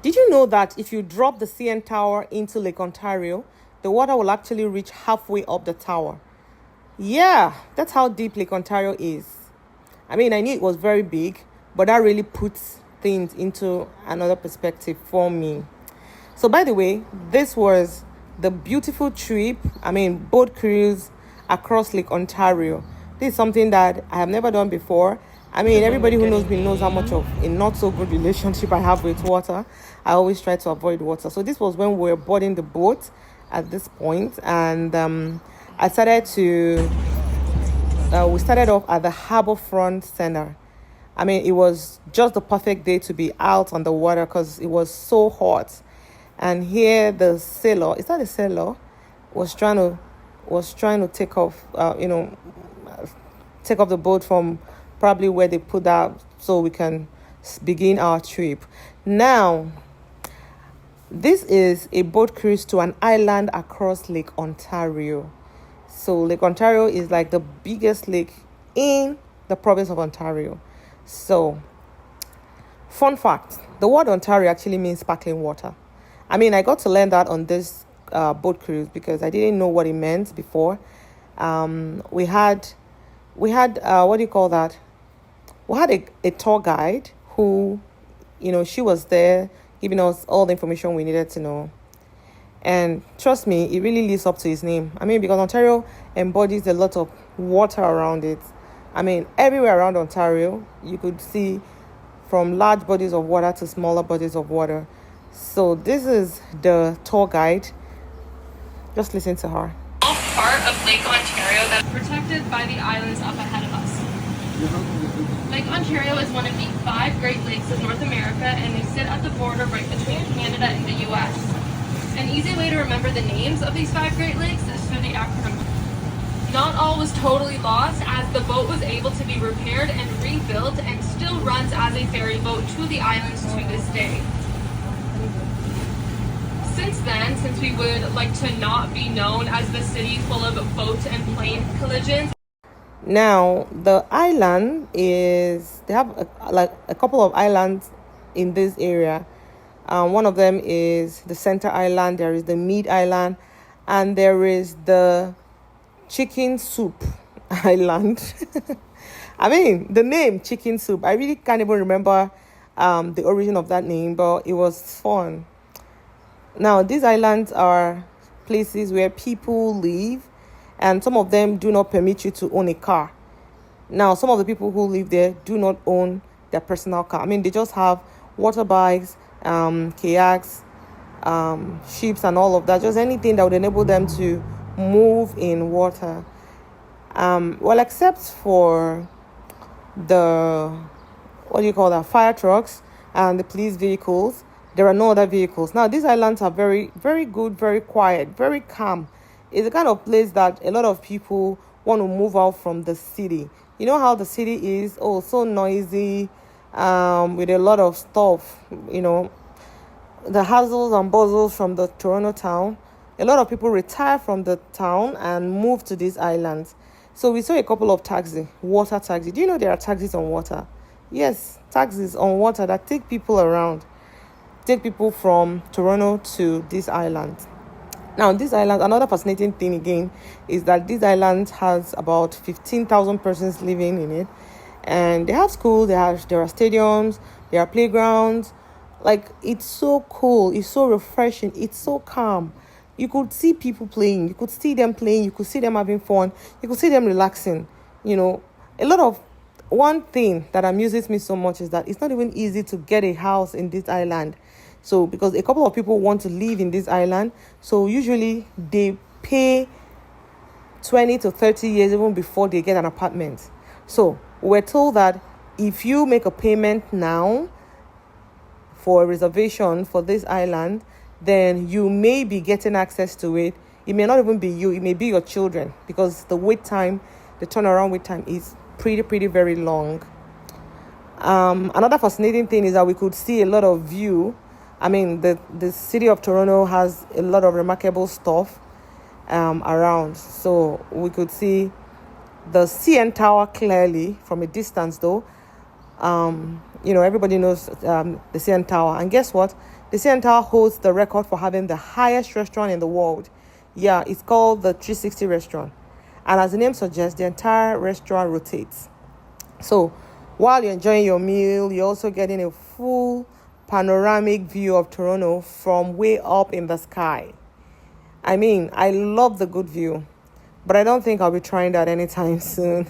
Did you know that if you drop the CN Tower into Lake Ontario, the water will actually reach halfway up the tower? Yeah, that's how deep Lake Ontario is. I mean, I knew it was very big, but that really puts things into another perspective for me. So, by the way, this was the beautiful trip, boat cruise across Lake Ontario. This is something that I have never done before. Everybody who knows me knows how much of a not so good relationship I have with water. I always try to avoid water. So this was when we were boarding the boat at this point, and I started to. We started off at the Harbourfront Center. It was just the perfect day to be out on the water because it was so hot. And here the sailor, is that a sailor, was trying to take off, take off the boat from probably where they put that so we can begin our trip. Now, this is a boat cruise to an island across Lake Ontario. So Lake Ontario is like the biggest lake in the province of Ontario. So, fun fact, the word Ontario actually means sparkling water. I got to learn that on this boat cruise because I didn't know what it meant before. We had what do you call that? We had a tour guide who, she was there giving us all the information we needed to know. And trust me, it really lives up to his name. Because Ontario embodies a lot of water around it. Everywhere around Ontario, you could see from large bodies of water to smaller bodies of water. So this is the tour guide. Just listen to her. Part of Lake Ontario that's protected by the islands up ahead of us. Lake Ontario is one of the 5 Great Lakes of North America, and they sit at the border right between Canada and the U.S. An easy way to remember the names of these 5 Great Lakes is through the acronym. Not all was totally lost, as the boat was able to be repaired and rebuilt and still runs as a ferry boat to the islands to this day. Since then, since we would like to not be known as the city full of boat and plane collisions. Now, the island is, they have a couple of islands in this area. One of them is the Center Island, there is the Mid Island, and there is the Chicken Soup Island. The name Chicken Soup, I really can't even remember the origin of that name, but it was fun. Now, these islands are places where people live, and some of them do not permit you to own a car. Now, some of the people who live there do not own their personal car. They just have water bikes, kayaks, ships, and all of that. Just anything that would enable them to move in water. Except for the, fire trucks and the police vehicles, there are no other vehicles. Now, these islands are very, very good, very quiet, very calm. It's the kind of place that a lot of people want to move out from the city. You know how the city is, so noisy, with a lot of stuff, the hassles and bustles from the Toronto town. A lot of people retire from the town and move to these islands. So we saw a couple of water taxis. Do you know there are taxis on water? Yes, taxis on water that take people around. Take people from Toronto to this island. Now, this island, another fascinating thing again, is that this island has about 15,000 persons living in it. And they have schools, there are stadiums, there are playgrounds. It's so cool, it's so refreshing, it's so calm. You could see people playing, you could see them playing, you could see them having fun, you could see them relaxing. One thing that amuses me so much is that it's not even easy to get a house in this island. So, because a couple of people want to live in this island, so usually they pay 20 to 30 years even before they get an apartment. So, we're told that if you make a payment now for a reservation for this island, then you may be getting access to it. It may not even be you, it may be your children, because the turnaround wait time is pretty very long. Another fascinating thing is that we could see a lot of view. The city of Toronto has a lot of remarkable stuff around. So we could see the CN Tower clearly from a distance, though. Everybody knows the CN Tower. And guess what? The CN holds the record for having the highest restaurant in the world. Yeah, it's called the 360 restaurant. And as the name suggests, the entire restaurant rotates. So while you're enjoying your meal, you're also getting a full panoramic view of Toronto from way up in the sky. I mean, I love the good view, but I don't think I'll be trying that anytime soon.